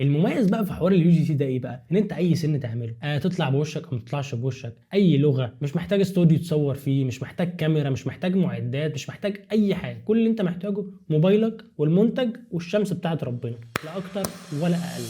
المميز بقى في حوار اليو جي سي ده ايه بقى؟ ان انت اي سن تعمله، تطلع بوشك او ما تطلعش بوشك، اي لغه، مش محتاج استوديو تصور فيه، مش محتاج كاميرا، مش محتاج معدات، مش محتاج اي حاجه. كل اللي انت محتاجه موبايلك والمنتج والشمس بتاعت ربنا، لا اكتر ولا اقل.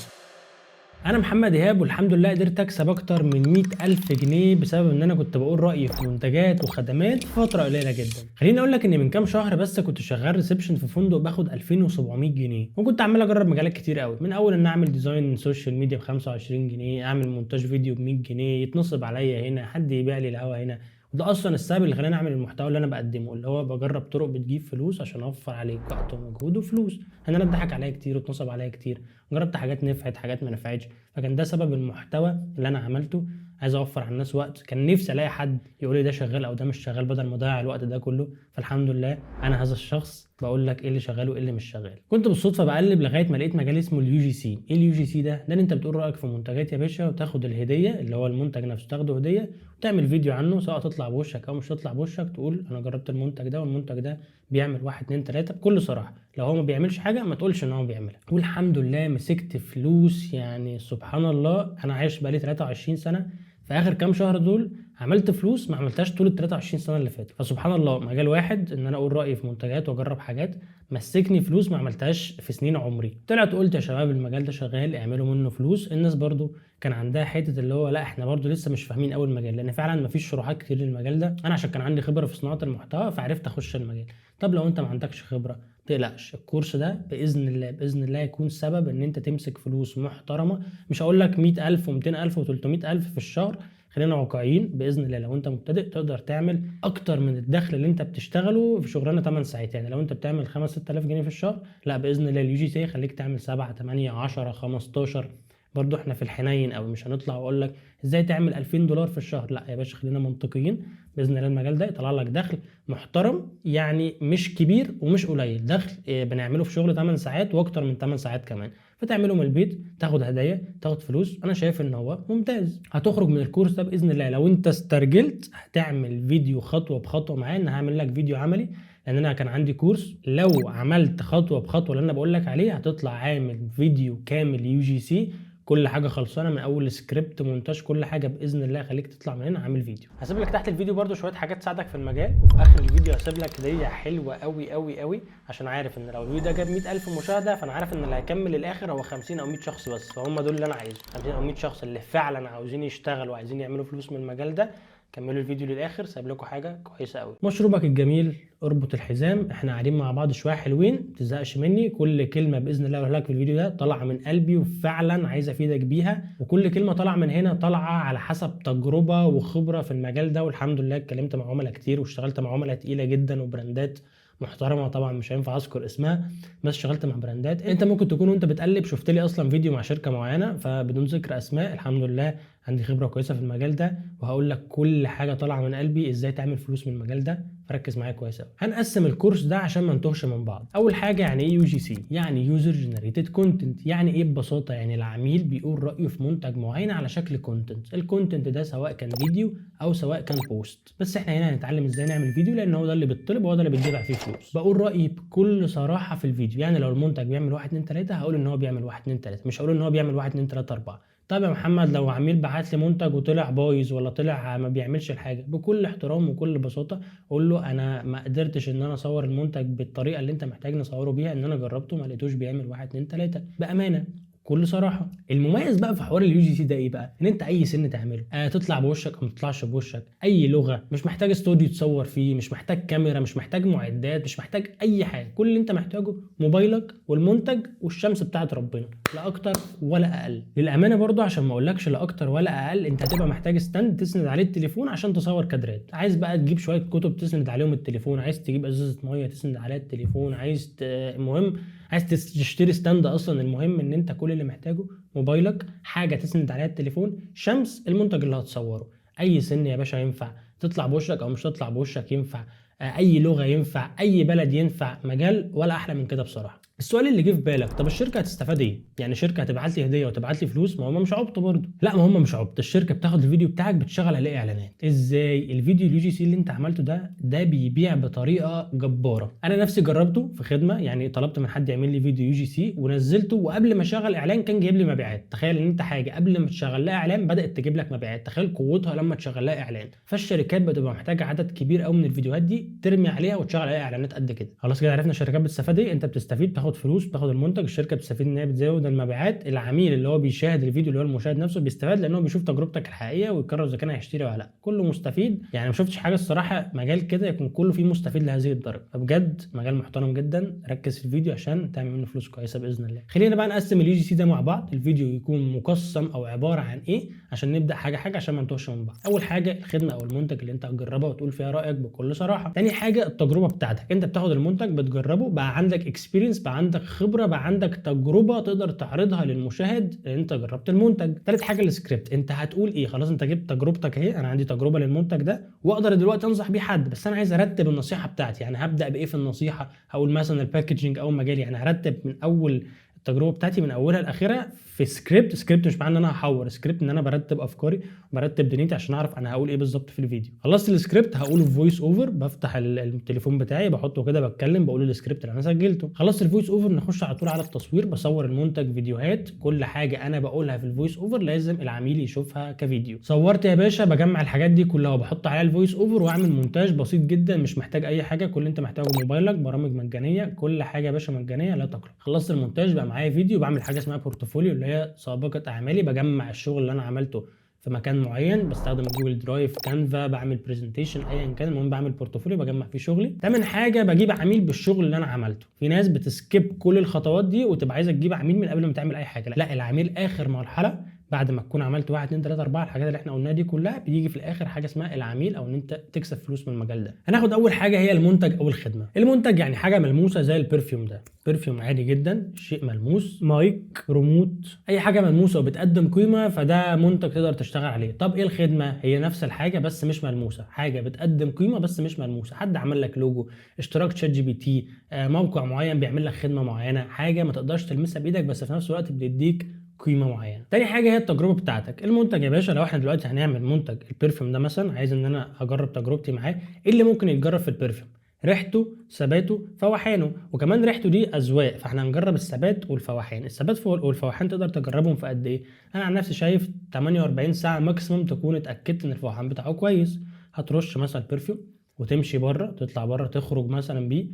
انا محمد ايهاب، والحمد لله قدرت اكسب اكتر من 100,000 جنيه بسبب ان انا كنت بقول رايي في منتجات وخدمات في فتره قليله جدا. خليني اقول لك ان من كام شهر بس كنت شغال ريسبشن في فندق باخد 2700 جنيه، وكنت عمال اجرب مجالات كتير قوي، من اول ان اعمل ديزاين سوشيال ميديا ب 25 جنيه، اعمل مونتاج فيديو ب 100 جنيه، يتنصب عليا هنا، حد يبيع لي الهوا هنا. وده اصلا السبب اللي خلاني اعمل المحتوى اللي انا بقدمه، اللي هو بجرب طرق بتجيب فلوس عشان اوفر عليك وقت ومجهود وفلوس. انا اتضحك عليا كتير واتنصب عليا كتير، جربت حاجات نفعت، حاجات ما نفعتش، فكان ده سبب المحتوى اللي انا عملته. عايز اوفر على الناس وقت، كان نفسي الاقي حد يقول لي ده شغال او ده مش شغال بدل ما اضيع الوقت ده كله. فالحمد لله انا هذا الشخص بقول لك ايه اللي شغال وايه اللي مش شغال. كنت بالصدفه بقلب لغايه ما لقيت مجال اسمه اليو جي سي. ايه اليو جي سي ده؟ ده انت بتقول رايك في منتجات يا باشا، وتاخد الهديه اللي هو المنتج نفسه تاخده هديه، وتعمل فيديو عنه، سواء تطلع بوشك او مش تطلع بوشك، تقول انا جربت المنتج ده والمنتج ده بيعمل 1 2 3 بكل صراحه. لو هو ما بيعملش حاجه ما تقولش ان هو بيعملها. والحمد لله مسكت فلوس، يعني سبحان الله. انا عايش بقالي 23 سنه، في اخر كام شهر دول عملت فلوس ما عملتهاش طول ال 23 سنه اللي فاتت. فسبحان الله، مجال واحد ان انا اقول رايي في منتجات واجرب حاجات مسكني فلوس ما عملتهاش في سنين عمري. طلعت قلت يا شباب المجال ده شغال، اعملوا منه فلوس. الناس برضو كان عندها حته اللي هو لا احنا برضو لسه مش فاهمين اول المجال، لان فعلا ما فيش شروحات كتير للمجال ده. انا عشان كان عندي خبره في صناعه المحتوى فعرفت اخش المجال. طب لو انت ما عندكش خبره تقلقش، الكورس ده باذن الله باذن الله يكون سبب ان انت تمسك فلوس محترمه. مش هقول لك 100,000 و200,000 و300,000 في الشهر، خلينا واقعيين. باذن الله لو انت مبتدئ تقدر تعمل اكتر من الدخل اللي انت بتشتغله في شغلانه 8 ساعات. يعني لو انت بتعمل 5 6000 جنيه في الشهر، لا باذن الله اليو جي سي يخليك تعمل 7 8 10 15. برضو احنا في الحنين قوي، مش هنطلع واقول لك ازاي تعمل 2000 دولار في الشهر، لا يا باشا خلينا منطقيين. باذن الله المجال ده يطلع لك دخل محترم، يعني مش كبير ومش قليل، دخل بنعمله في شغل 8 ساعات واكتر من 8 ساعات كمان. فتعمله من البيت، تاخد هدايا، تاخد فلوس. انا شايف ان هو ممتاز. هتخرج من الكورس ده باذن الله لو انت استرجلت هتعمل فيديو خطوه بخطوه معايا. انا هعمل لك فيديو عملي، لان انا كان عندي كورس. لو عملت خطوه بخطوه اللي انا بقول لك عليه هتطلع عامل فيديو كامل يو جي سي، كل حاجه خلصانه من اول سكريبت مونتاج كل حاجه. باذن الله خليك تطلع من هنا عامل فيديو. هسيب لك تحت الفيديو برده شويه حاجات تساعدك في المجال، وفي اخر الفيديو هسيب لك هديه حلوه قوي قوي قوي، عشان عارف ان لو الفيديو ده جاب 100,000 مشاهده فانا عارف ان اللي هيكمل الاخر هو 50 او 100 شخص بس، فهم دول اللي انا عايزه. 50 او 100 شخص اللي فعلا عاوزين يشتغلوا وعايزين يعملوا فلوس من المجال ده. كملوا الفيديو للاخر، سايب لكم حاجه كويسه قوي. مشروبك الجميل، اربط الحزام، احنا قاعدين مع بعض شويه حلوين، ما تزهقش مني. كل كلمه باذن الله اقولها لك في الفيديو ده طالعه من قلبي وفعلا عايز افيدك بيها، وكل كلمه طالعه من هنا طالعه على حسب تجربه وخبره في المجال ده. والحمد لله اتكلمت مع عملاء كتير واشتغلت مع عملاء تقيله جدا وبراندات محترمه، طبعا مش هينفع اذكر اسمها، بس اشتغلت مع براندات. انت ممكن تكون وانت بتقلب شفت لي اصلا فيديو مع شركه معينه، فبدون ذكر اسماء الحمد لله عندي خبره كويسه في المجال ده، وهقول لك كل حاجه طالعه من قلبي ازاي تعمل فلوس من المجال ده. فركز معايا كويس قوي. هنقسم الكورس ده عشان ما نتوهش من بعض. اول حاجه يعني ايه يو جي سي؟ يعني يوزر جنريتد كونتنت. يعني ايه ببساطه؟ يعني العميل بيقول رايه في منتج معين على شكل كونتنت. الكونتنت ده سواء كان فيديو او سواء كان بوست، بس احنا هنا هنتعلم ازاي نعمل فيديو، لان هو ده اللي بيطلب وهو ده اللي بيدفع فيه فلوس. بقول رايي بكل صراحه في الفيديو، يعني لو المنتج بيعمل 1 2 3 هقول ان هو بيعمل 1 2 3، مش هقول ان هو بيعمل 1 2 3 4. طب يا محمد لو عميل بعت لي منتج وطلع بايظ ولا طلع ما بيعملش الحاجه، بكل احترام وكل بساطه اقول له انا ما قدرتش ان انا اصور المنتج بالطريقه اللي انت محتاج نصوره بيها، ان انا جربته ما لقيتوش بيعمل 1 2 3 بامانه كل صراحه. المميز بقى في حوار اليو جي سي ده ايه بقى؟ ان انت اي سن تعمله، تطلع بوشك او ما تطلعش بوشك، اي لغه، مش محتاج استوديو تصور فيه، مش محتاج كاميرا، مش محتاج معدات، مش محتاج اي حاجه. كل اللي انت محتاجه موبايلك والمنتج والشمس بتاعت ربنا، لا اكتر ولا اقل. للامانه برضو عشان ما اقولكش لا اكتر ولا اقل، انت هتبقى محتاج ستاند تسند عليه التليفون عشان تصور كادرات. عايز بقى تجيب شويه كتب تسند عليهم التليفون، عايز تجيب ازازه ميه تسند عليها التليفون، المهم عايز تشتري ستاند اصلا. المهم ان انت كل اللي محتاجه موبايلك، حاجه تسند عليها التليفون، شمس، المنتج اللي هتصوره. اي سن يا باشا ينفع، تطلع بوشك او مش تطلع بوشك ينفع، اي لغه ينفع، اي بلد ينفع، مجال ولا احلى من كده بصراحه. السؤال اللي جه في بالك، طب الشركه هتستفاد ايه؟ يعني شركه هتبعت لي هديه وتبعت لي فلوس؟ ما هم مش عبط برضه. لا، ما هم مش عبط. الشركه بتاخد الفيديو بتاعك بتشغل عليه اعلانات. ازاي؟ الفيديو اليو جي سي اللي انت عملته ده بيبيع بطريقه جباره. انا نفسي جربته في خدمه، يعني طلبت من حد يعمل لي فيديو يو جي سي ونزلته، وقبل ما اشغل اعلان كان جايب لي مبيعات. تخيل ان انت حاجه قبل ما تشغل لها اعلان بدات تجيب لك مبيعات. تخيل قوتها لما تشغل لها اعلان. فالشركات بتبقى محتاجه عدد كبير قوي من الفيديوهات دي ترمي عليها وتشغل عليها اعلانات قد كده. خلاص كده عرفنا الشركات بتستفاد ايه. انت بتستفيد، بتاخد فلوس، بتاخد المنتج. الشركه بتستفيد ان هي بتزود المبيعات. العميل اللي هو بيشاهد الفيديو اللي هو المشاهد نفسه بيستفاد لانه بيشوف تجربتك الحقيقيه ويقرر اذا كان هيشتري ولا لا. كله مستفيد. يعني ما شفتش حاجه الصراحه مجال كده يكون كله فيه مستفيد لهذه الدرجه. فبجد مجال محترم جدا. ركز في الفيديو عشان تعمل منه فلوس كويسه باذن الله. خلينا بقى نقسم اليو جي سي ده مع بعض. الفيديو يكون مقسم او عباره عن ايه عشان نبدا حاجه حاجه عشان ما نتوهش من بعض. اول حاجه الخدمه او المنتج اللي انت هتجربها وتقول فيها رايك بكل صراحه. تاني حاجه التجربه بتاعتك. انت بتاخد المنتج بتجربه، بقى عندك اكسبيرينس، بقى عندك خبره، بقى عندك تجربه تقدر تعرضها للمشاهد اللي انت جربت المنتج. تالت حاجه السكريبت. انت هتقول ايه؟ خلاص انت جبت تجربتك اهي، انا عندي تجربه للمنتج ده واقدر دلوقتي انصح بيه حد، بس انا عايز ارتب النصيحه بتاعتي. يعني هبدا بايه في النصيحه؟ هقول مثلا الباكجينج او مجالي. يعني هرتب من اول التجربه بتاعتي من اولها لاخرها في سكريبت مش معناه ان انا هحور سكريبت، ان انا برتب افكاري وبرتب دنيتي عشان اعرف انا هقول ايه بالظبط في الفيديو. خلصت السكريبت هقوله في فويس اوفر. بفتح التليفون بتاعي بحطه كده بتكلم بقول السكريبت اللي انا سجلته. خلصت الفويس اوفر نخش على طول على التصوير. بصور المنتج فيديوهات. كل حاجه انا بقولها في الفويس اوفر لازم العميل يشوفها كفيديو. صورت يا باشا، بجمع الحاجات دي كلها وبحط عليها الفويس اوفر واعمل مونتاج بسيط جدا. مش محتاج اي حاجه. كل اللي انت محتاجه موبايلك، برامج مجانيه، كل حاجه يا باشا مجانيه لا تقلق. خلصت المونتاج بقى معايا فيديو. بعمل حاجه اسمها بورتفوليو اللي هي سابقه اعمالي. بجمع الشغل اللي انا عملته في مكان معين، بستخدم جوجل درايف، كانفا، بعمل برزنتيشن ايا كان. المهم بعمل بورتفوليو بجمع فيه شغلي. تامن حاجه بجيب عميل بالشغل اللي انا عملته. في ناس بتسكيب كل الخطوات دي وتبقى عايزه تجيب عميل من قبل ما تعمل اي حاجه. لا، العميل اخر مرحله بعد ما تكون عملت 1 2 3 4 الحاجات اللي احنا قلناها دي كلها، بيجي في الاخر حاجه اسمها العميل او ان انت تكسب فلوس من المجال ده. هناخد اول حاجه هي المنتج او الخدمه. المنتج يعني حاجه ملموسه زي البرفيوم ده. برفيوم عادي جدا، شيء ملموس، مايك، ريموت، اي حاجه ملموسه وبتقدم قيمه فده منتج تقدر تشتغل عليه. طب ايه الخدمه؟ هي نفس الحاجه بس مش ملموسه. حاجه بتقدم قيمه بس مش ملموسه. حد عمل لك لوجو، اشتراك شات جي بي تي، موقع معين بيعمل لك خدمه معينه. حاجه ما تقدرش تلمسها بايدك بس في نفس الوقت بتديك قيمه معينه. تاني حاجه هي التجربه بتاعتك. المنتج يا باشا، لو احنا دلوقتي هنعمل منتج البرفيوم ده مثلا، عايز ان انا اجرب تجربتي معاه. ايه اللي ممكن يتجرب في البرفيوم؟ ريحته، ثباته، فوحانه. وكمان ريحته دي اذواق، فاحنا هنجرب الثبات والفوحان. الثبات والفوحان تقدر تجربهم في قد ايه؟ انا عن نفسي شايف 48 ساعه ماكسيمم تكون اتاكدت ان الفوحان بتاعه كويس. هترش مثلا برفيوم وتمشي بره، تطلع بره، تخرج مثلا بيه،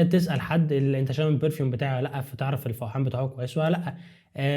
تسال حد اللي انت شامم البرفيوم بتاعه ولا لا، فتعرف الفوحان بتاعه كويس ولا لا.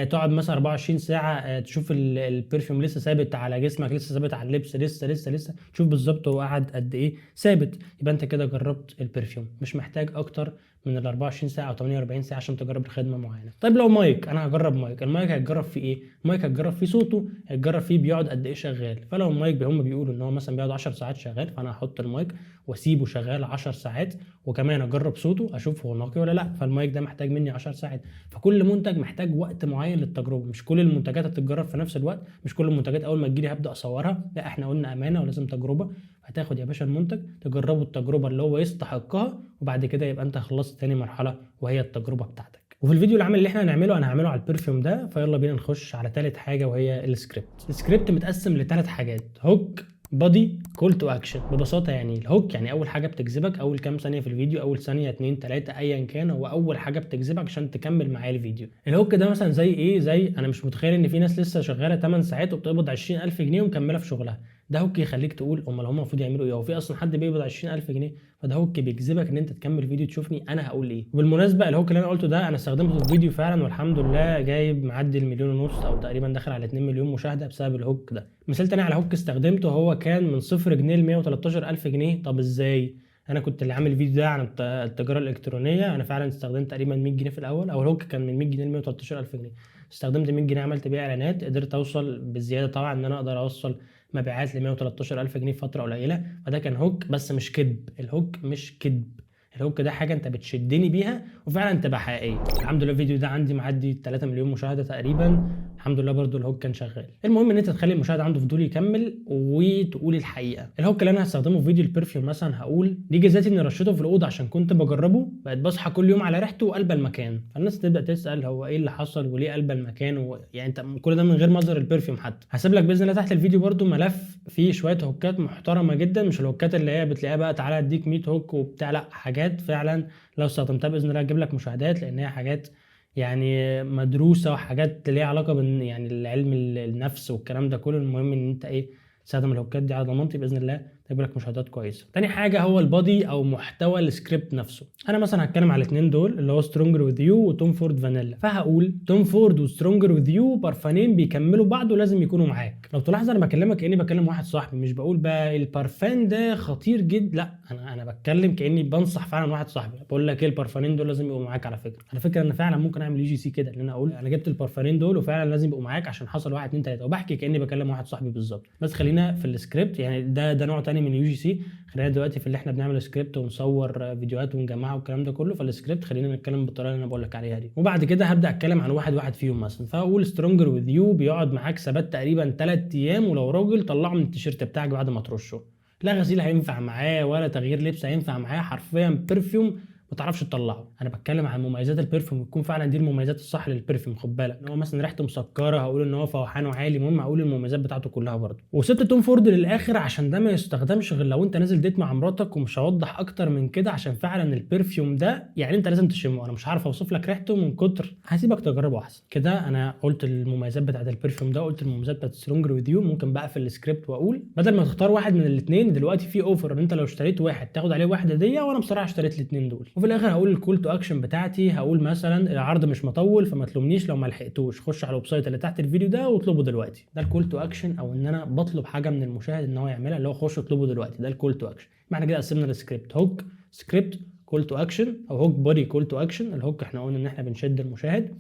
تقعد مثلا 24 ساعه تشوف البرفيوم لسه ثابت على جسمك، لسه ثابت على اللبس، لسه تشوف بالظبط هو قعد قد ايه ثابت. يبقى انت كده جربت البرفيوم. مش محتاج اكتر من ال 24 ساعه او 48 ساعه عشان تجرب الخدمه معينه. طيب لو مايك، انا هجرب مايك. المايك هيتجرب فيه ايه؟ المايك هيتجرب فيه صوته، هيتجرب فيه بيقعد قد ايه شغال. فلو المايك هم بيقولوا ان هو مثلا بيقعد 10 ساعات شغال، فانا هحط المايك واسيبه شغال 10 ساعات، وكمان اجرب صوته اشوف هو نقي ولا لا. فالمايك ده محتاج مني 10 ساعات. فكل منتج محتاج وقت معين للتجربه. مش كل المنتجات هتتجرب في نفس الوقت. مش كل المنتجات اول ما تجيلي هبدا اصورها. لا، احنا قلنا امانه ولازم تجربه. هتاخد يا باشا المنتج تجربه التجربه اللي هو يستحقها، وبعد كده يبقى انت خلصت تاني مرحله وهي التجربه بتاعتك. وفي الفيديو العمل اللي احنا هنعمله انا هعمله على البرفيوم ده. فيلا بينا نخش على ثالث حاجه وهي السكريبت. السكريبت متقسم لثلاث حاجات: هوك، بادي، كول تو اكشن. ببساطه يعني الهوك يعني اول حاجه بتجذبك، اول كام ثانيه في الفيديو، اول ثانيه 2 3 ايا كان، هو اول حاجه بتجذبك عشان تكمل معايا الفيديو. الهوك ده مثلا زي ايه؟ زي انا مش متخيل ان في ناس لسه شغاله 8 ساعات وبتقبض 20000 جنيه ومكمله في شغلها. ده هوك يخليك تقول امال هم المفروض يعملوا ايه؟ هو في اصلا حد بيقبض 20000 جنيه؟ فده هوك بيجذبك ان انت تكمل فيديو تشوفني انا هقول ايه. وبالمناسبه الهوك اللي انا قلته ده انا استخدمته في فيديو فعلا، والحمد لله جايب معدي 1.5 مليون او تقريبا داخل على 2 مليون مشاهده بسبب الهوك ده. مثال تاني على هوك استخدمته، هو كان من 0 جنيه ل 113000 جنيه. طب ازاي؟ انا كنت اللي عامل الفيديو ده عن التجاره الالكترونيه. انا فعلا استخدمت تقريبا 100 جنيه في الاول، او الهوك كان من 100 جنيه ل 113000 جنيه. استخدمت 100 جنيه عملت بيها اعلانات، قدرت اوصل بالزياده طبعا ان انا اقدر اوصل مبيعات ل 113000 جنيه في فتره قليله. فده كان هوك بس مش كذب. الهوك مش كذب. الهوك ده حاجه انت بتشدني بيها وفعلا تبقى حقيقيه. الحمد لله الفيديو ده عندي معدي 3 مليون مشاهده تقريبا، الحمد لله برضو الهوك كان شغال. المهم ان انت تخلي المشاهد عنده فضول يكمل وتقول الحقيقه. الهوك اللي انا هستخدمه في فيديو البرفيوم مثلا هقول دي جزاتي اني رشيته في الاوضه عشان كنت بجربه، بقيت بصحى كل يوم على ريحته وقلب المكان. فالناس تبدا تسال هو ايه اللي حصل وليه قلب المكان يعني انت كل ده من غير مصدر البرفيوم حتى. هسيب لك باذن الله تحت الفيديو برضو ملف فيه شويه هوكات محترمه جدا، مش الهوكات اللي هي بتلاقيها بقى تعالى اديك 100 هوك وبتاع، لا حاجات فعلا لو استخدمتها باذن الله هتجيب لك مشاهدات، لان هي حاجات يعني مدروسه وحاجات ليها علاقه يعني العلم النفس والكلام ده كله. المهم ان انت ايه تستخدم الهوكات دي على ضمانتي باذن الله تجيب لك مشاهدات كويسه. تاني حاجه هو البادي او محتوى السكريبت نفسه. انا مثلا هتكلم على الاثنين دول اللي هو سترونجر وذ يو وتوم فورد فانيلا، فهقول توم فورد وسترونجر وذ يو برفانين بيكملوا بعض ولازم يكونوا معاك. لو تلاحظ انا بكلمك كاني بكلم واحد صاحبي، مش بقول بقى البرفان ده خطير جدا، لا انا بتكلم كاني بنصح فعلا واحد صاحبي، بقول لك ايه البرفانين دول لازم يبقوا معاك. على فكره انا فعلا ممكن اعمل يو جي سي كده، ان انا اقول انا جبت البرفانين دول وفعلا لازم يبقوا معاك عشان حصل 1 2 3، وبحكي كاني بكلم واحد صاحبي بالظبط. بس خلينا في السكريبت، يعني ده نوع تاني من يو جي سي. خلينا دلوقتي في اللي احنا بنعمل سكريبت ونصور فيديوهات ونجمعها والكلام ده كله، فالسكريبت خلينا نتكلم بالطريقه اللي انا بقول لك عليها دي. وبعد كده هبدا اتكلم عن واحد فيهم مثلا، فاقول سترونجر وذ يو بيقعد معاك ثبات تقريبا 3 ايام، ولو راجل طلعه من التيشيرت بتاعك بعد ما ترشه، لا غسيل هينفع معاه ولا تغيير لبس هينفع معاه، حرفيا برفيوم ما تعرفش تطلعه. انا بتكلم عن مميزات البرفيوم وتكون فعلا دي المميزات الصح للبرفيوم. خد بالك ان هو مثلا ريحته مسكره هقول ان هو فوحانه عالي، المهم هقول المميزات بتاعته كلها برضه. وسبت توم فورد للاخر عشان ده ما يستخدمش غير لو انت نازل ديت مع مراتك، ومش هوضح اكتر من كده عشان فعلا البرفيوم ده يعني انت لازم تشمه. انا مش عارف اوصف لك ريحته من كتر، هسيبك تجربه احسن كده. انا قلت المميزات بتاعت البرفيوم ده، قلت المميزات بتاعت سترونجر وذ يو. ممكن بقى في السكريبت واقول بدل ما تختار واحد من الاثنين، دلوقتي في اوفر ان انت لو اشتريت واحد تاخد عليه واحد هديه، وانا بصراحه اشتريت الاثنين دول. وفي الاخر هقول الكول تو اكشن بتاعتي، هقول مثلا العرض مش مطول فما تلومنيش لو ما لحقتوش، خش على الويب سايت اللي تحت الفيديو ده واطلبه دلوقتي. ده الكول تو اكشن، او ان انا بطلب حاجه من المشاهد ان هو يعملها، اللي هو خش اطلبه دلوقتي، ده الكول تو اكشن. معنى كده قسمنا السكريبت هوك سكريبت كول تو اكشن، او هوك بودي كول تو اكشن. الهوك احنا قلنا ان احنا بنشد المشاهد،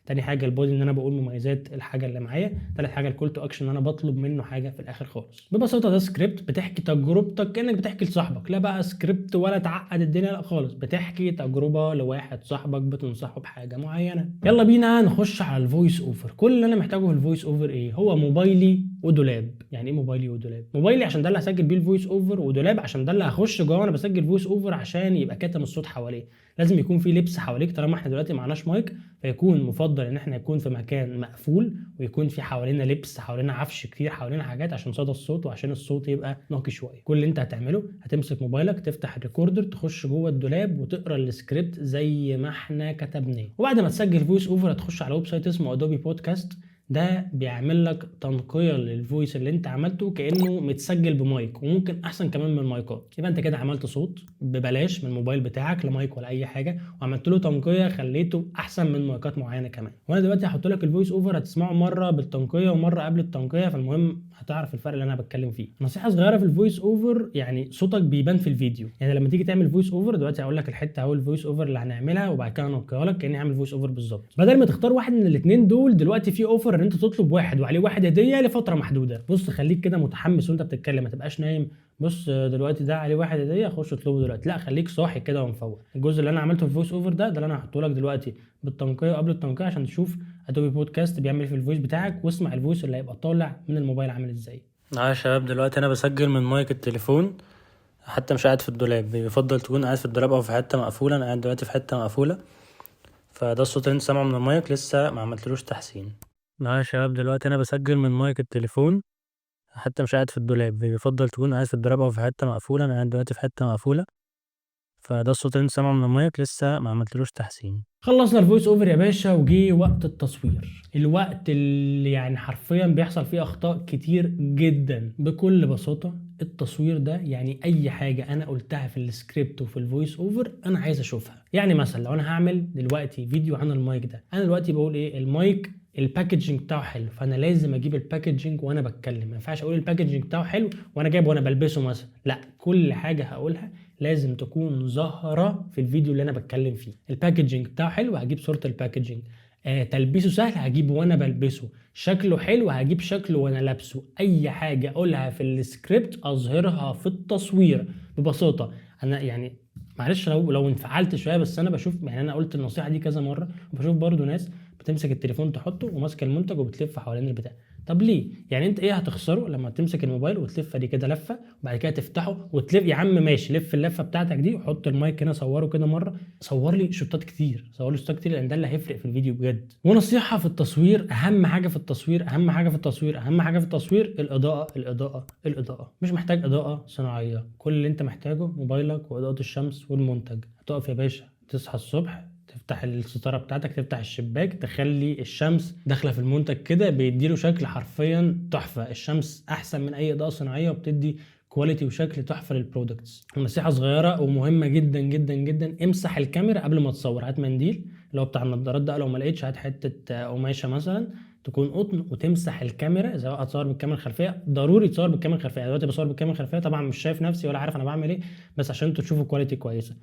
تاني حاجه البودي ان انا بقول مميزات الحاجه اللي معايا، تالت حاجه الكول تو اكشن ان انا بطلب منه حاجه في الاخر خالص. ببساطه ده سكريبت بتحكي تجربتك كانك بتحكي لصاحبك، لا بقى سكريبت ولا تعقد الدنيا لا خالص، بتحكي تجربه لواحد صاحبك بتنصحه بحاجه معينه. يلا بينا نخش على الفويس اوفر. كل اللي انا محتاجه في الفويس اوفر ايه؟ هو موبايلي ودولاب. يعني ايه موبايلي ودولاب؟ موبايلي عشان ده اللي هسجل بيه الفويس اوفر، ودولاب عشان ده اللي هخش جوه وانا بسجل فويس اوفر عشان يبقى كاتم الصوت حواليه. لازم يكون في لبس حواليك، طالما احنا دلوقتي معناش مايك فيكون مفضل ان احنا نكون في مكان مقفول، ويكون في حوالينا لبس، حوالينا عفش كتير، حوالينا حاجات عشان صدى الصوت وعشان الصوت يبقى نقي شويه. كل اللي انت هتعمله هتمسك موبايلك، تفتح الريكوردر، تخش جوه الدولاب وتقرا السكريبت زي ما احنا كتبناه. وبعد ما تسجل فويس اوفر هتخش على ويب سايت اسمه ادوبي بودكاست. ده بيعمل لك تنقيه للفويس اللي انت عملته كانه متسجل بمايك، وممكن احسن كمان من المايكات. يبقى انت كده عملت صوت ببلاش من الموبايل بتاعك، لا مايك ولا اي حاجه، وعملت له تنقيه خليته احسن من مايكات معينه كمان. وانا دلوقتي هحط لك الفويس اوفر هتسمعه مره بالتنقيه ومره قبل التنقيه، فالمهم هتعرف الفرق اللي انا بتكلم فيه. نصيحه صغيره في الفويس اوفر، يعني صوتك بيبان في الفيديو. يعني لما تيجي تعمل فويس اوفر دلوقتي هقول لك الحته اهو الفويس اوفر اللي هنعملها، وبعد كده انقيها لك كاني عامل فويس اوفر بالظبط. بدل ما تختار واحد من الاثنين دول، دلوقتي في اوفر ان انت تطلب واحد وعليه واحد هديه لفتره محدوده. بص خليك كده متحمس وانت بتتكلم، ما تبقاش نايم. بص دلوقتي ده عليه واحد هديه خش اطلبه دلوقتي، لا خليك صاحي كده ومفوق. الجزء اللي انا عملته في الفويس اوفر ده اللي انا هحطه لك دلوقتي بالتنقيه وقبل التنقيه عشان تشوف ادوبي بودكاست بيعمل في الفويس بتاعك، واسمع الفويس اللي هيبقى طالع من الموبايل عامل ازاي. يا شباب دلوقتي انا بسجل من مايك التليفون، حتى مش قاعد في الدولاب، بيفضل تكون قاعد في الدولاب او في حته مقفوله. انا قاعد دلوقتي في حته مقفوله، فده الصوت اللي انت سامعه من المايك، لسه ما عملتلوش تحسين. يا شباب دلوقتي انا بسجل من مايك التليفون، حتى مش قاعد في الدولاب، بيفضل تكون قاعد في الدولاب او في حته مقفوله. انا قاعد دلوقتي في حته مقفوله، فده الصوت اللي انت سامعه من المايك، لسه ما عملتلوش تحسين. خلصنا الفويس اوفر يا باشا، وجي وقت التصوير، الوقت اللي يعني حرفيا بيحصل فيه اخطاء كتير جدا. بكل بساطه التصوير ده يعني اي حاجه انا قلتها في السكريبت وفي الفويس اوفر انا عايز اشوفها. يعني مثلا لو انا هعمل دلوقتي فيديو عن المايك ده، انا دلوقتي بقول ايه؟ المايك الباكجينج بتاعه حلو، فانا لازم اجيب الباكجينج وانا بتكلم. ما ينفعش اقول الباكجينج بتاعه حلو وانا جايبه وانا بلبسه مثلا، لا كل حاجه هقولها لازم تكون ظاهره في الفيديو اللي انا بتكلم فيه. الباكجينج بتاعه حلو هجيب صوره الباكجينج، تلبيسه سهل هجيبه وانا بلبسه، شكله حلو هجيب شكله وانا لابسه. اي حاجه اقولها في السكريبت اظهرها في التصوير. ببساطه انا يعني معلش لو انفعلت شويه، بس انا بشوف يعني انا قلت النصيحه دي كذا مره، وبشوف برضو ناس بتمسك التليفون تحطه وماسك المنتج وبتلف حوالين البتاع. طب ليه؟ يعني انت ايه هتخسره لما تمسك الموبايل وتلف دي كده لفه وبعد كده تفتحه وتلف؟ يا عم ماشي، لف اللفه بتاعتك دي وحط المايك هنا، صوره كده مره، صور لي شوتات كتير، صور لي شوتات كتير، لان ده اللي هيفرق في الفيديو بجد. ونصيحه في التصوير، اهم حاجه في التصوير، اهم حاجه في التصوير، اهم حاجه في التصوير الاضاءه، الاضاءه، الاضاءه. مش محتاج اضاءه صناعيه، كل اللي انت محتاجه موبايلك واضاءه الشمس والمنتج. هتقف يا باشا تصحى الصبح، تفتح الستاره بتاعتك، تفتح الشباك، تخلي الشمس داخله في المنتج كده، بيديله شكل حرفيا تحفه. الشمس احسن من اي اضاءه صناعيه وبتدي كواليتي وشكل تحفه للبرودكتس. نصيحه صغيره ومهمه جدا جدا جدا، امسح الكاميرا قبل ما تصور. هات منديل اللي هو بتاع النضارات ده، لو ما لقيتش هات حته قماشه مثلا تكون قطن وتمسح الكاميرا. سواء هتصور بالكاميرا الخلفيه، ضروري تصور بالكاميرا الخلفيه. دلوقتي بصور بالكاميرا الخلفيه طبعا مش شايف نفسي ولا عارف انا بعمل ايه، بس عشان انتوا تشوفوا كواليتي كويسه.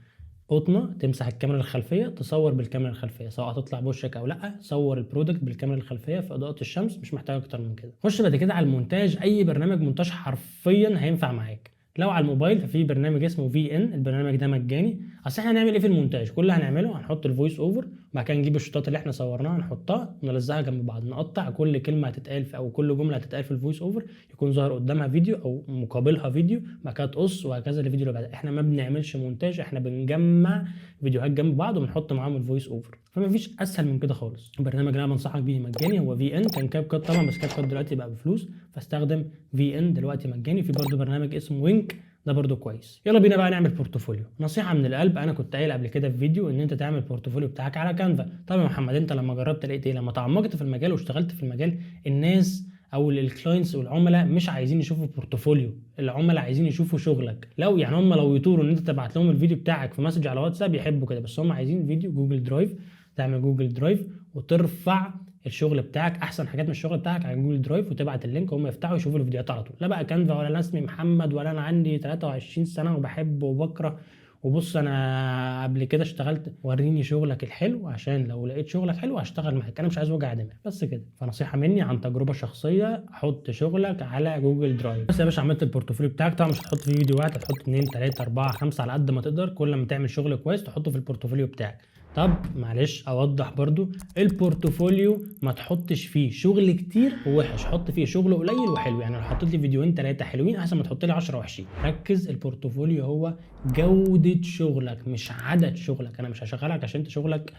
قطنه تمسح الكاميرا الخلفيه، تصور بالكاميرا الخلفيه، سواء هتطلع بوشك او لا، صور البرودكت بالكاميرا الخلفيه في اضاءه الشمس، مش محتاج اكتر من كده. خش بعد كده على المونتاج. اي برنامج مونتاج حرفيا هينفع معاك. لو على الموبايل ففي برنامج اسمه في ان، البرنامج ده مجاني. اصل احنا هنعمل ايه في المونتاج؟ كل اللي هنعمله هنحط الفويس اوفر، بعد كده نجيب الشوتات اللي احنا صورناها نحطها نلزقها جنب بعض، نقطع كل كلمه هتتقال في او كل جمله هتتقال في الفويس اوفر يكون ظاهر قدامها فيديو او مقابلها فيديو، بعد كده تقص وهكذا الفيديو اللي بعدها. احنا ما بنعملش مونتاج، احنا بنجمع فيديوهات جنب بعض وبنحط معاهم الفويس اوفر. فما فيش اسهل من كده خالص. البرنامج اللي انا بنصحك بيه مجاني هو في ان. كان كاب كات طبعا، بس كاب كات دلوقتي بقى بفلوس، فاستخدم في ان دلوقتي مجاني. في برضه برنامج اسمه وينك، ده برضو كويس. يلا بينا بقى نعمل بورتفوليو. نصيحه من القلب، انا كنت قايل قبل كده في فيديو ان انت تعمل بورتفوليو بتاعك على كانفا. طب يا محمد انت لما جربت لقيت ايه؟ لما تعمقت في المجال واشتغلت في المجال، الناس او الكلاينتس والعملاء مش عايزين يشوفوا بورتفوليو، العملاء عايزين يشوفوا شغلك. لو يعني هم لو يطوروا ان انت تبعت لهم الفيديو بتاعك في مسج على واتساب يحبوا كده، بس هم عايزين فيديو جوجل درايف. تعمل جوجل درايف وترفع الشغل بتاعك، احسن حاجات من الشغل بتاعك على جوجل درايف، وتبعت اللينك وهم يفتحوا يشوفوا الفيديوهات على طول. لا بقى كانفا، ولا انا اسمي محمد، ولا انا عندي 23 سنه وبحب وبكره، وبص انا قبل كده اشتغلت، وريني شغلك الحلو عشان لو لقيت شغلك حلو هشتغل معاك. انا مش عايز وجع دماغ بس كده. فنصيحه مني عن تجربه شخصيه، حط شغلك على جوجل درايف. بس يا باشا عملت البورتفوليو بتاعك. طبعا مش هتحط فيه فيديوهات، هتحط 2 3 4 5 على قد ما تقدر. كل ما تعمل شغل كويس تحطه في البورتفوليو بتاعك. طب معلش اوضح برضو، البورتفوليو ما تحطش فيه شغل كتير ووحش، حط فيه شغل قليل وحلو. يعني لو حطيت لي فيديوهين 3 حلوين احسن ما تحط لي 10 وحشين. ركز، البورتفوليو هو جودة شغلك مش عدد شغلك. انا مش هشغلك عشان انت شغلك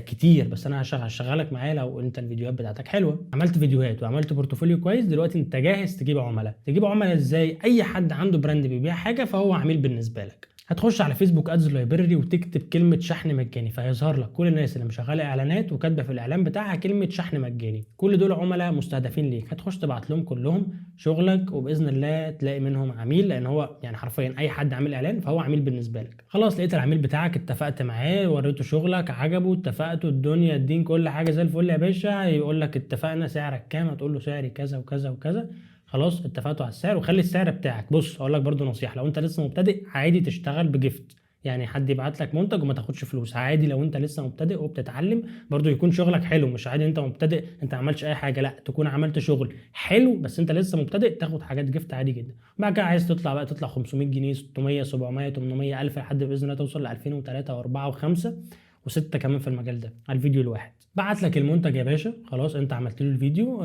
كتير، بس انا هشغلك معايا لو انت الفيديوهات بتاعتك حلوه. عملت فيديوهات وعملت بورتفوليو كويس، دلوقتي انت جاهز تجيب عملاء. تجيب عملاء ازاي؟ اي حد عنده براند بيبيع حاجه فهو عميل بالنسبه لك. هتخش على فيسبوك ادز لايبراري وتكتب كلمه شحن مجاني، فهيظهر لك كل الناس اللي مشغله اعلانات وكاتبه في الاعلان بتاعها كلمه شحن مجاني. كل دول عملاء مستهدفين ليك. هتخش تبعت لهم كلهم شغلك وباذن الله تلاقي منهم عميل، لان هو يعني حرفيا اي حد عامل اعلان فهو عميل بالنسبه لك. خلاص لقيت العميل بتاعك، اتفقت معاه، وريته شغلك، عجبه، اتفقتوا، الدنيا الدين كل حاجه زي الفل يا باشا. يقول لك اتفقنا، سعرك كام؟ هتقول له سعري كذا وكذا وكذا. خلاص اتفقتوا على السعر. وخلي السعر بتاعك، بص اقول لك برضو نصيحه، لو انت لسه مبتدئ عادي تشتغل بجفت، يعني حد يبعت لك منتج وما تاخدش فلوس عادي. لو انت لسه مبتدئ وبتتعلم برضو يكون شغلك حلو، مش عادي انت مبتدئ انت ما عملتش اي حاجه، لا تكون عملت شغل حلو بس انت لسه مبتدئ، تاخد حاجات جفت عادي جدا. بعد كده عايز تطلع بقى، تطلع 500 جنيه 600 700 800 1000 لحد باذن الله توصل ل 2000 و3 و4 و5 و6 كمان في المجال ده على الفيديو الواحد. بعت لك المنتج يا باشا، خلاص انت عملت له الفيديو.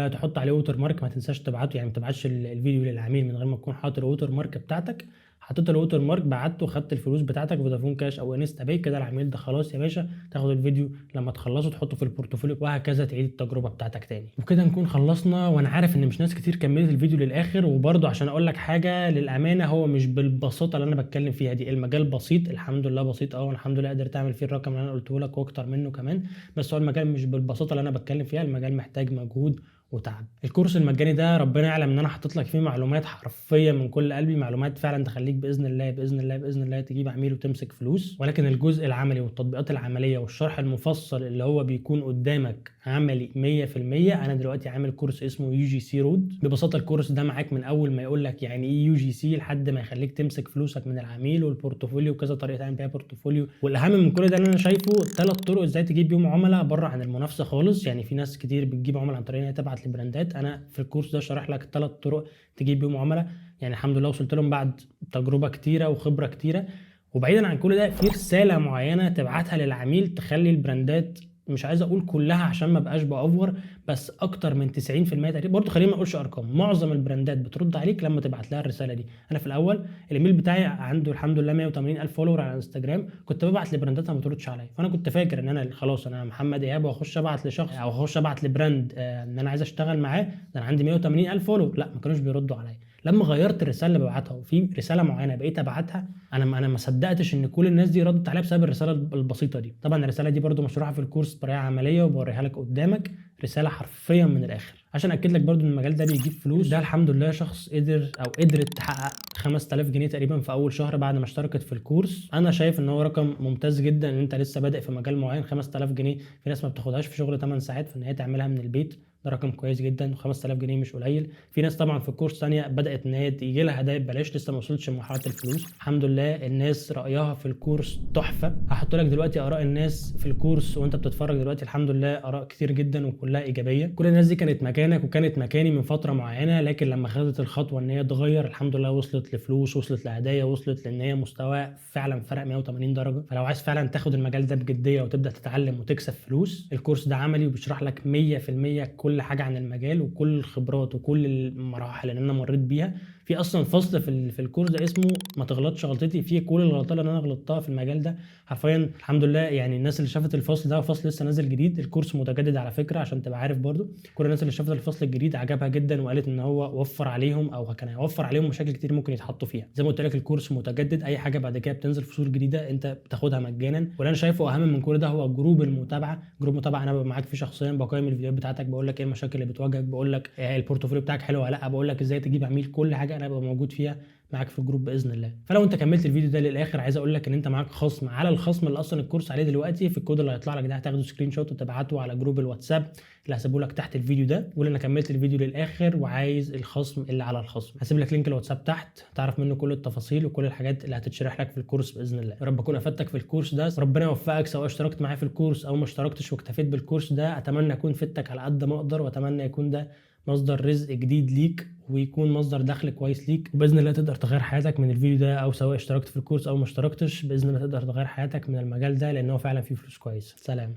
تحط عليه ووتر مارك، ما تنساش تبعته، يعني ما تبعتش الفيديو للعميل من غير ما تكون حاطط الووتر مارك بتاعتك. حطيت الووتر مارك، بعته، خدت الفلوس بتاعتك فودافون كاش او انستا باي، كده العميل ده خلاص يا باشا. تاخد الفيديو لما تخلصه تحطه في البورتفوليو، وهكذا تعيد التجربه بتاعتك تاني. وكده نكون خلصنا. وانا عارف ان مش ناس كتير كملت الفيديو للاخر، وبرده عشان اقول لك حاجه للامانه، هو مش بالبساطه اللي انا بتكلم فيها دي. المجال بسيط الحمد لله، بسيط والحمد لله قدرت اعمل فيه الرقم اللي انا قلته لك واكتر منه كمان. بس هو المجال مش بالبساطه اللي انا بتكلم فيها، المجال محتاج مجهود وتعب. الكورس المجاني ده ربنا يعلم ان انا حاطط لك فيه معلومات حرفيا من كل قلبي، معلومات فعلا تخليك باذن الله باذن الله باذن الله تجيب عميل وتمسك فلوس. ولكن الجزء العملي والتطبيقات العمليه والشرح المفصل اللي هو بيكون قدامك عملي 100%. انا دلوقتي عامل كورس اسمه يو جي سي رود. ببساطه الكورس ده معاك من اول ما يقول لك يعني ايه يو جي سي لحد ما يخليك تمسك فلوسك من العميل والبورتفوليو وكذا طريقه تعمل بيها بورتفوليو. والاهم من كل ده اللي انا شايفه 3 طرق ازاي تجيب بيهم عملاء بره عن المنافسه خالص. يعني في ناس كتير بتجيب عملاء عن طريق ان هي تبعت لبراندات، انا في الكورس ده شرح لك 3 طرق تجيب بيهم عملاء. يعني الحمد لله وصلت لهم بعد تجربه كتيره وخبره كتيره. وبعيدا عن كل ده، في رساله معينه تبعتها للعميل تخلي البراندات مش عايز اقول كلها عشان ما بقاش باوفر، بس اكتر من 90% تقريبا، برضه خلينا ما اقولش ارقام، معظم البراندات بترد عليك لما تبعت لها الرساله دي. انا في الاول الايميل بتاعي عنده الحمد لله 180 الف فولور على انستجرام، كنت ببعت لبرانداتها ما تردش عليا، فانا كنت فاكر ان انا خلاص انا محمد ايهاب واخش ابعت لشخص او اخش ابعت لبراند ان انا عايز اشتغل معاه، ده انا عندي 180 الف فولور، لا ما كانوش بيردوا عليا. لما غيرت الرساله اللي ببعتها وفي رساله معينه بقيت ابعتها، انا ما صدقتش ان كل الناس دي ردت عليا بسبب الرساله البسيطه دي. طبعا الرساله دي برده مشروحه في الكورس بطريقه عمليه وبوريها لك قدامك، رساله حرفيا من الاخر عشان اكد لك برده ان المجال ده بيجيب فلوس. ده الحمد لله شخص قدر او قدرت تحقق 5000 جنيه تقريبا في اول شهر بعد ما اشتركت في الكورس. انا شايف ان هو رقم ممتاز جدا ان انت لسه بادئ في مجال معين. 5000 جنيه في ناس ما بتاخدهاش في شغل 8 ساعات، فان هي تعملها من البيت ده رقم كويس جدا، و5000 جنيه مش قليل. في ناس طبعا في الكورس ثانيه بدات ان هي يجي لها هدايا ببلاش، لسه ما وصلتش لمرحله الفلوس. الحمد لله الناس رايها في الكورس تحفه. هحط لك دلوقتي اراء الناس في الكورس وانت بتتفرج دلوقتي، الحمد لله اراء كتير جدا وكلها ايجابيه. كل الناس دي كانت مكانك وكانت مكاني من فتره معينه، لكن لما خدت الخطوه ان هي تغير الحمد لله وصلت لفلوس، وصلت لهدايا، وصلت لان هي مستوى فعلا فرق 180 درجه. فلو عايز فعلا تاخد المجال ده بجديه وتبدا تتعلم وتكسب فلوس، الكورس ده عملي وبيشرح لك 100% كل حاجه عن المجال وكل الخبرات وكل المراحل اللي انا مريت بيها. في اصلا فصل في الكورس ده اسمه ما تغلطش غلطتي، فيه كل الغلطات اللي انا غلطتها في المجال ده حرفيا. الحمد لله يعني الناس اللي شافت الفصل ده، فصل لسه نازل جديد، الكورس متجدد على فكره عشان تبقى عارف برضو، كل الناس اللي شافت الفصل الجديد عجبها جدا وقالت ان هو وفر عليهم او كان هيوفر عليهم مشاكل كتير ممكن يتحطوا فيها. زي ما قلت لك الكورس متجدد، اي حاجه بعد كده بتنزل فصول جديده انت بتاخدها مجانا. واللي انا شايفه اهم من كل ده هو جروب المتابعه. جروب متابعه انا ببقى معاك فيه شخصيا، بقيم الفيديوهات بتاعتك، بقول لك ايه المشاكل اللي بتواجهك، بقول لك البورتفوليو بتاعك حلو ولا لا، بقول لك ازاي تجيب عميل، كل حاجه انا ببقى موجود فيها معاك في الجروب باذن الله. فلو انت كملت الفيديو ده للاخر، عايز اقول لك ان انت معاك خصم على الخصم اللي اصلا الكورس عليه دلوقتي. في الكود اللي هيطلع لك ده هتاخده سكرين شوت وتبعته على جروب الواتساب اللي هسيبه لك تحت الفيديو ده. وقول انا كملت الفيديو للاخر وعايز الخصم اللي على الخصم، هسيب لك لينك الواتساب تحت تعرف منه كل التفاصيل وكل الحاجات اللي هتتشرح لك في الكورس باذن الله. يا رب اكون افدتك في الكورس ده، ربنا يوفقك سواء اشتركت معايا في الكورس او ما اشتركتش واكتفيت بالكورس ده. اتمنى اكون فدتك على قد ما اقدر، واتمنى يكون ده مصدر رزق جديد ليك ويكون مصدر دخل كويس ليك، وباذن الله تقدر تغير حياتك من الفيديو ده، او سواء اشتركت في الكورس او ما اشتركتش باذن الله تقدر تغير حياتك من المجال ده، لانه فعلا فيه فلوس كويسه. سلام.